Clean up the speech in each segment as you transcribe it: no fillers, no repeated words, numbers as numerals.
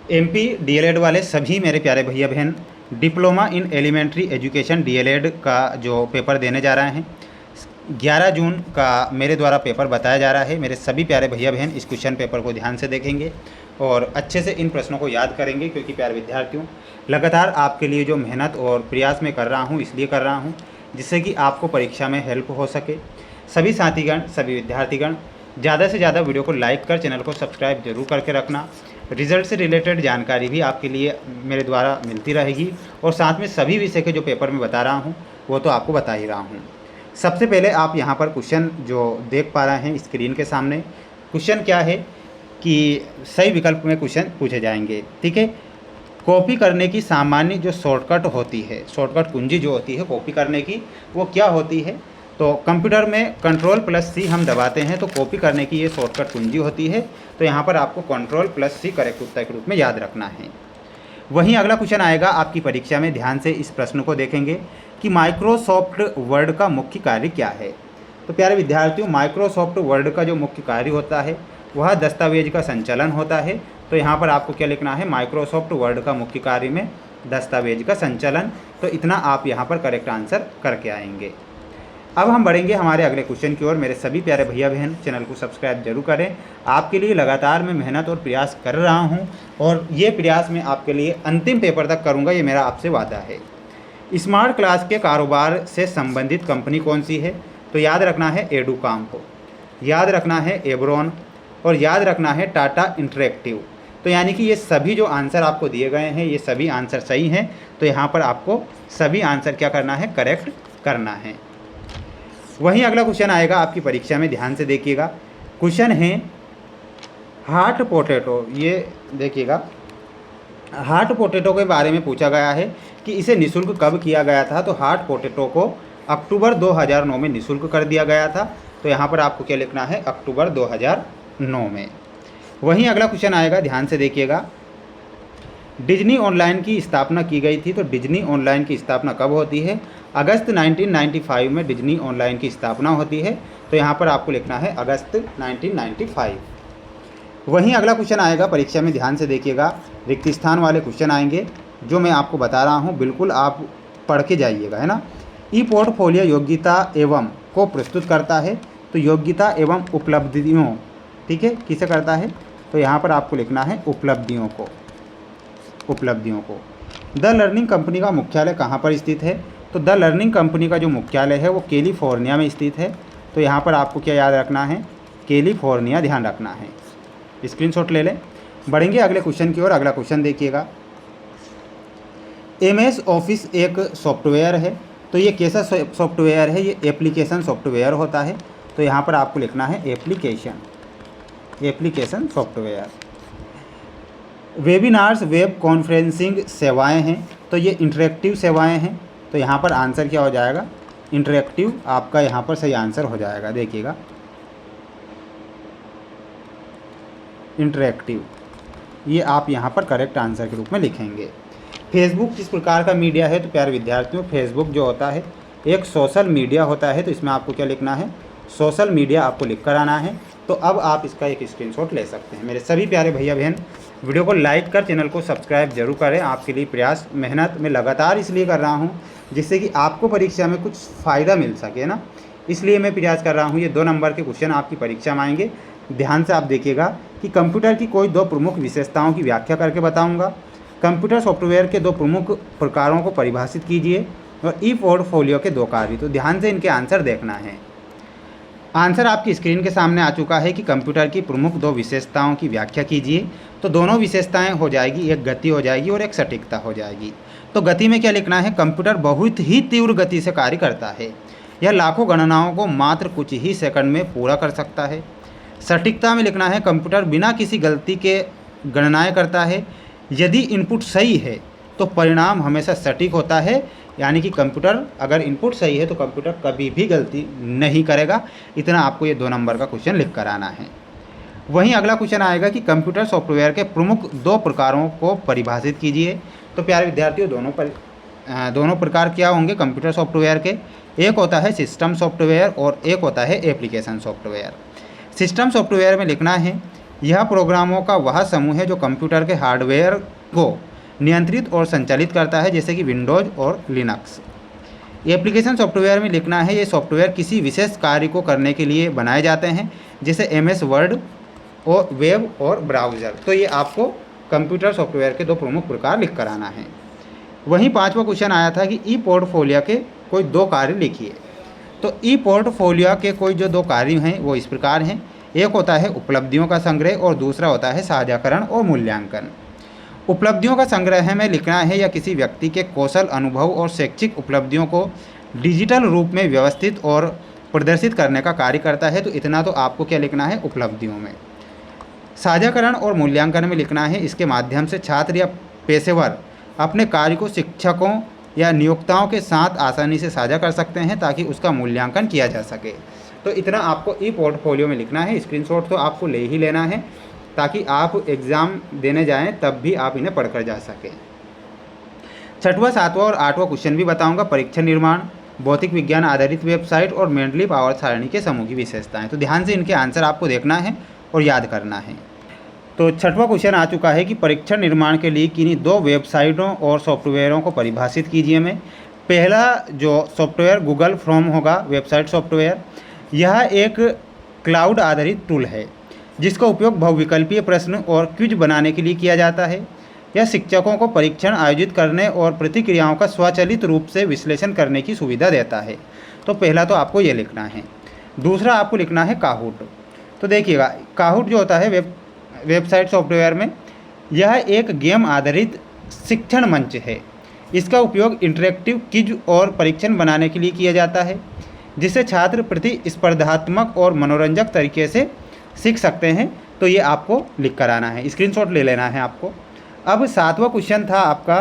MP DElEd वाले सभी मेरे प्यारे भैया बहन diploma in elementary education DElEd का जो पेपर देने जा रहे हैं 11 जून का मेरे द्वारा पेपर बताया जा रहा है। मेरे सभी प्यारे भैया बहन इस क्वेश्चन पेपर को ध्यान से देखेंगे और अच्छे से इन प्रश्नों को याद करेंगे, क्योंकि प्यारे विद्यार्थियों लगातार आपके लिए जो मेहनत और प्रयास मैं कर रहा हूँ इसलिए कर रहा हूँ जिससे कि आपको परीक्षा में हेल्प हो सके। सभी साथीगण, सभी विद्यार्थीगण ज़्यादा से ज़्यादा वीडियो को लाइक कर चैनल को सब्सक्राइब जरूर करके रखना। रिजल्ट से रिलेटेड जानकारी भी आपके लिए मेरे द्वारा मिलती रहेगी और साथ में सभी विषय के जो पेपर मैं बता रहा हूँ वो तो आपको बता ही रहा हूँ। सबसे पहले आप यहाँ पर क्वेश्चन जो देख पा रहे हैं स्क्रीन के सामने, क्वेश्चन क्या है कि सही विकल्प में क्वेश्चन पूछे जाएंगे। ठीक है, कॉपी करने की सामान्य जो शॉर्टकट होती है, शॉर्टकट कुंजी जो होती है कॉपी करने की, वो क्या होती है? तो कंप्यूटर में Ctrl+C हम दबाते हैं तो कॉपी करने की ये शॉर्टकट कुंजी होती है। तो यहाँ पर आपको Ctrl+C करेक्ट उत्तर के रूप में याद रखना है। वहीं अगला क्वेश्चन आएगा आपकी परीक्षा में, ध्यान से इस प्रश्न को देखेंगे कि माइक्रोसॉफ्ट वर्ड का मुख्य कार्य क्या है। तो प्यारे विद्यार्थियों, माइक्रोसॉफ्ट वर्ड का जो मुख्य कार्य होता है वह दस्तावेज का संचालन होता है। तो यहाँ पर आपको क्या लिखना है? माइक्रोसॉफ्ट वर्ड का मुख्य कार्य में दस्तावेज का संचालन। तो इतना आप यहाँ पर करेक्ट आंसर करके आएंगे। अब हम बढ़ेंगे हमारे अगले क्वेश्चन की ओर। मेरे सभी प्यारे भैया बहन चैनल को सब्सक्राइब जरूर करें। आपके लिए लगातार मैं मेहनत और प्रयास कर रहा हूं और ये प्रयास मैं आपके लिए अंतिम पेपर तक करूंगा, ये मेरा आपसे वादा है। स्मार्ट क्लास के कारोबार से संबंधित कंपनी कौन सी है? तो याद रखना है एडुकॉम को, याद रखना है एब्रॉन और याद रखना है टाटा इंटरेक्टिव। तो यानी कि ये सभी जो आंसर आपको दिए गए हैं ये सभी आंसर सही हैं। तो यहाँ पर आपको सभी आंसर क्या करना है? करेक्ट करना है। वहीं अगला क्वेश्चन आएगा आपकी परीक्षा में, ध्यान से देखिएगा। क्वेश्चन है हार्ट पोटैटो। ये देखिएगा, हार्ट पोटैटो के बारे में पूछा गया है कि इसे निःशुल्क कब किया गया था। तो हार्ट पोटैटो को अक्टूबर 2009 में निःशुल्क कर दिया गया था। तो यहाँ पर आपको क्या लिखना है? अक्टूबर 2009 में। वहीं अगला क्वेश्चन आएगा, ध्यान से देखिएगा। डिज्नी ऑनलाइन की स्थापना की गई थी। तो डिज्नी ऑनलाइन की स्थापना कब होती है? अगस्त 1995 में डिज्नी ऑनलाइन की स्थापना होती है। तो यहाँ पर आपको लिखना है अगस्त 1995। वहीं अगला क्वेश्चन आएगा परीक्षा में, ध्यान से देखिएगा। रिक्त स्थान वाले क्वेश्चन आएंगे जो मैं आपको बता रहा हूँ, बिल्कुल आप पढ़ के जाइएगा, है ना। ई पोर्टफोलियो योग्यता एवं को प्रस्तुत करता है। तो योग्यता एवं उपलब्धियों, ठीक है, किसे करता है? तो यहाँ पर आपको लिखना है उपलब्धियों को, उपलब्धियों को। द लर्निंग कंपनी का मुख्यालय कहाँ पर स्थित है? तो द लर्निंग कंपनी का जो मुख्यालय है वो कैलिफोर्निया में स्थित है। तो यहाँ पर आपको क्या याद रखना है? कैलिफोर्निया ध्यान रखना है। स्क्रीनशॉट ले लें। बढ़ेंगे अगले क्वेश्चन की ओर। अगला क्वेश्चन देखिएगा। MS ऑफिस एक सॉफ्टवेयर है। तो ये कैसा सॉफ्टवेयर है? ये एप्लीकेशन सॉफ्टवेयर होता है। तो यहाँ पर आपको लिखना है application, application software. Webinars web conferencing सेवाएं हैं। तो ये इंटरेक्टिव सेवाएं हैं। तो यहाँ पर आंसर क्या हो जाएगा? इंटरेक्टिव आपका यहाँ पर सही आंसर हो जाएगा। देखिएगा, इंटरेक्टिव, ये आप यहाँ पर करेक्ट आंसर के रूप में लिखेंगे। फेसबुक किस प्रकार का मीडिया है? तो प्यारे विद्यार्थियों, फेसबुक जो होता है एक सोशल मीडिया होता है। तो इसमें आपको क्या लिखना है? सोशल मीडिया आपको लिख कर आना है। तो अब आप इसका एक स्क्रीनशॉट ले सकते हैं। मेरे सभी प्यारे भैया बहन वीडियो को लाइक कर चैनल को सब्सक्राइब जरूर करें। आपके लिए प्रयास मेहनत मैं लगातार इसलिए कर रहा हूं जिससे कि आपको परीक्षा में कुछ फ़ायदा मिल सके ना, इसलिए मैं प्रयास कर रहा हूं। ये 2 नंबर के क्वेश्चन आपकी परीक्षा में आएंगे। ध्यान से आप देखिएगा कि कंप्यूटर की कोई 2 प्रमुख विशेषताओं की व्याख्या करके बताऊँगा। कंप्यूटर सॉफ्टवेयर के 2 प्रमुख प्रकारों को परिभाषित कीजिए और ई पोर्टफोलियो के 2 कार्य। तो ध्यान से इनके आंसर देखना है। आंसर आपकी स्क्रीन के सामने आ चुका है कि कंप्यूटर की प्रमुख 2 विशेषताओं की व्याख्या कीजिए। तो दोनों विशेषताएं हो जाएगी, एक गति हो जाएगी और एक सटीकता हो जाएगी। तो गति में क्या लिखना है? कंप्यूटर बहुत ही तीव्र गति से कार्य करता है। यह लाखों गणनाओं को मात्र कुछ ही सेकंड में पूरा कर सकता है। सटीकता में लिखना है कंप्यूटर बिना किसी गलती के गणनाएँ करता है। यदि इनपुट सही है तो परिणाम हमेशा सटीक होता है। यानी कि कंप्यूटर अगर इनपुट सही है तो कंप्यूटर कभी भी गलती नहीं करेगा। इतना आपको ये 2 नंबर का क्वेश्चन लिख कर आना है। वहीं अगला क्वेश्चन आएगा कि कंप्यूटर सॉफ्टवेयर के प्रमुख 2 प्रकारों को परिभाषित कीजिए। तो प्यारे विद्यार्थियों, दोनों प्रकार क्या होंगे कंप्यूटर सॉफ्टवेयर के? एक होता है सिस्टम सॉफ्टवेयर और एक होता है एप्लीकेशन सॉफ्टवेयर। सिस्टम सॉफ्टवेयर में लिखना है यह प्रोग्रामों का वह समूह है जो कंप्यूटर के हार्डवेयर को नियंत्रित और संचालित करता है, जैसे कि विंडोज़ और लिनक्स। एप्लीकेशन सॉफ्टवेयर में लिखना है, ये सॉफ्टवेयर किसी विशेष कार्य को करने के लिए बनाए जाते हैं, जैसे MS वर्ड और वेब और ब्राउज़र। तो ये आपको कंप्यूटर सॉफ्टवेयर के 2 प्रमुख प्रकार लिख कर आना है। वहीं 5वां क्वेश्चन आया था कि ई पोर्टफोलियो के कोई 2 कार्य लिखिए। तो ई पोर्टफोलियो के कोई जो 2 कार्य हैं वो इस प्रकार हैं। एक होता है उपलब्धियों का संग्रह और दूसरा होता है साझाकरण और मूल्यांकन। उपलब्धियों का संग्रह में लिखना है या किसी व्यक्ति के कौशल, अनुभव और शैक्षिक उपलब्धियों को डिजिटल रूप में व्यवस्थित और प्रदर्शित करने का कार्य करता है। तो इतना तो आपको क्या लिखना है उपलब्धियों में। साझाकरण और मूल्यांकन में लिखना है, इसके माध्यम से छात्र या पेशेवर अपने कार्य को शिक्षकों या नियोक्ताओं के साथ आसानी से साझा कर सकते हैं ताकि उसका मूल्यांकन किया जा सके। तो इतना आपको ई पोर्टफोलियो में लिखना है। स्क्रीनशॉट तो आपको ले ही लेना है ताकि आप एग्ज़ाम देने जाएं तब भी आप इन्हें पढ़कर जा सकें। 6वां, 7वां और 8वां क्वेश्चन भी बताऊंगा। परीक्षण निर्माण, भौतिक विज्ञान आधारित वेबसाइट और मेंडलीव आवर्त सारणी के समूह की विशेषताएं। तो ध्यान से इनके आंसर आपको देखना है और याद करना है। तो 6वां क्वेश्चन आ चुका है कि परीक्षण निर्माण के लिए किन्हीं 2 वेबसाइटों और सॉफ्टवेयरों को परिभाषित कीजिए में। पहला जो सॉफ्टवेयर गूगल फ्रॉम होगा, वेबसाइट सॉफ्टवेयर। यह एक क्लाउड आधारित टूल है जिसका उपयोग बहुविकल्पीय प्रश्न और क्विज बनाने के लिए किया जाता है। यह शिक्षकों को परीक्षण आयोजित करने और प्रतिक्रियाओं का स्वचालित रूप से विश्लेषण करने की सुविधा देता है। तो पहला तो आपको ये लिखना है। दूसरा आपको लिखना है काहूट। तो देखिएगा, काहूट जो होता है वेबसाइट सॉफ्टवेयर में, यह एक गेम आधारित शिक्षण मंच है। इसका उपयोग इंटरेक्टिव क्विज और परीक्षण बनाने के लिए किया जाता है जिससे छात्र प्रतिस्पर्धात्मक और मनोरंजक तरीके से सीख सकते हैं। तो ये आपको लिख कर आना है, स्क्रीनशॉट ले लेना है आपको। अब 7वां क्वेश्चन था आपका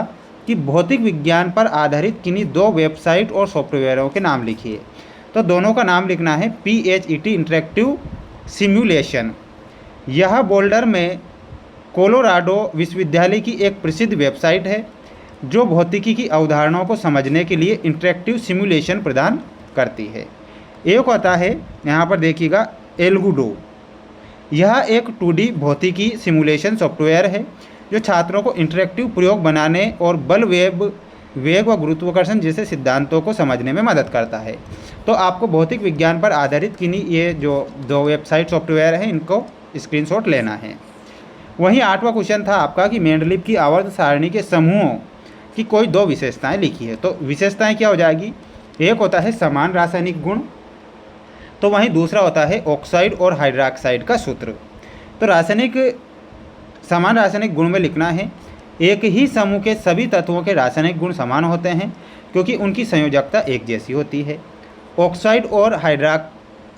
कि भौतिक विज्ञान पर आधारित किन्हीं 2 वेबसाइट और सॉफ्टवेयरों के नाम लिखिए। तो दोनों का नाम लिखना है PHET इंटरेक्टिव सिमुलेशन। यह बोल्डर में कोलोराडो विश्वविद्यालय की एक प्रसिद्ध वेबसाइट है जो भौतिकी की अवधारणाओं को समझने के लिए इंटरेक्टिव सिमुलेशन प्रदान करती है। एक होता है, यहाँ पर देखिएगा, एल्गुडो। यह एक 2D भौतिकी सिमुलेशन सॉफ्टवेयर है जो छात्रों को इंटरेक्टिव प्रयोग बनाने और बल, वेग व गुरुत्वाकर्षण जैसे सिद्धांतों को समझने में मदद करता है। तो आपको भौतिक विज्ञान पर आधारित किन्हीं ये जो 2 वेबसाइट सॉफ्टवेयर हैं इनको स्क्रीनशॉट लेना है। वहीं 8वां क्वेश्चन था आपका कि मेंडलीव की आवर्त सारणी के समूहों की कोई 2 विशेषताएं लिखी है। तो विशेषताएं क्या हो जाएगी, एक होता है समान रासायनिक गुण, तो वहीं दूसरा होता है ऑक्साइड और हाइड्रोक्साइड का सूत्र। तो समान रासायनिक गुण में लिखना है, एक ही समूह के सभी तत्वों के रासायनिक गुण समान होते हैं क्योंकि उनकी संयोजकता एक जैसी होती है। ऑक्साइड और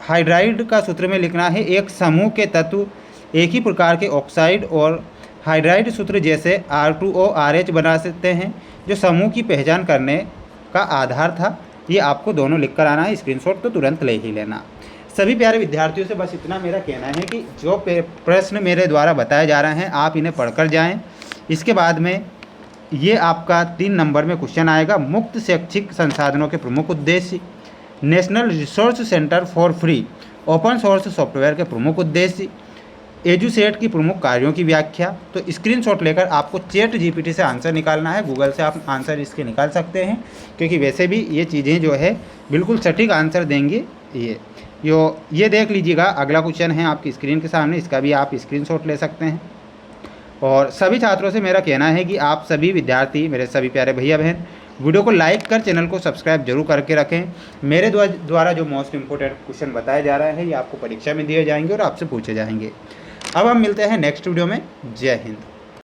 हाइड्राइड का सूत्र में लिखना है, एक समूह के तत्व एक ही प्रकार के ऑक्साइड और हाइड्राइड सूत्र जैसे R2O RH बना सकते हैं जो समूह की पहचान करने का आधार था। ये आपको दोनों लिख कर आना है, स्क्रीनशॉट तो तुरंत ले ही लेना। सभी प्यारे विद्यार्थियों से बस इतना मेरा कहना है कि जो प्रश्न मेरे द्वारा बताए जा रहे हैं आप इन्हें पढ़कर जाएं। इसके बाद में ये आपका 3 नंबर में क्वेश्चन आएगा, मुक्त शैक्षिक संसाधनों के प्रमुख उद्देश्य, national resource centre for free open source software के प्रमुख उद्देश्य, एजुसेट की प्रमुख कार्यों की व्याख्या। तो स्क्रीनशॉट लेकर आपको ChatGPT से आंसर निकालना है। गूगल से आप आंसर इसके निकाल सकते हैं क्योंकि वैसे भी ये चीज़ें जो है बिल्कुल सटीक आंसर देंगे। ये देख लीजिएगा, अगला क्वेश्चन है आपकी स्क्रीन के सामने, इसका भी आप स्क्रीनशॉट ले सकते हैं। और सभी छात्रों से मेरा कहना है कि आप सभी विद्यार्थी, मेरे सभी प्यारे भैया बहन, वीडियो को लाइक कर चैनल को सब्सक्राइब जरूर करके रखें। मेरे द्वारा जो मोस्ट इम्पोर्टेंट क्वेश्चन बताया जा रहा है ये आपको परीक्षा में दिए जाएंगे और आपसे पूछे जाएंगे। अब हम मिलते हैं नेक्स्ट वीडियो में। जय हिंद।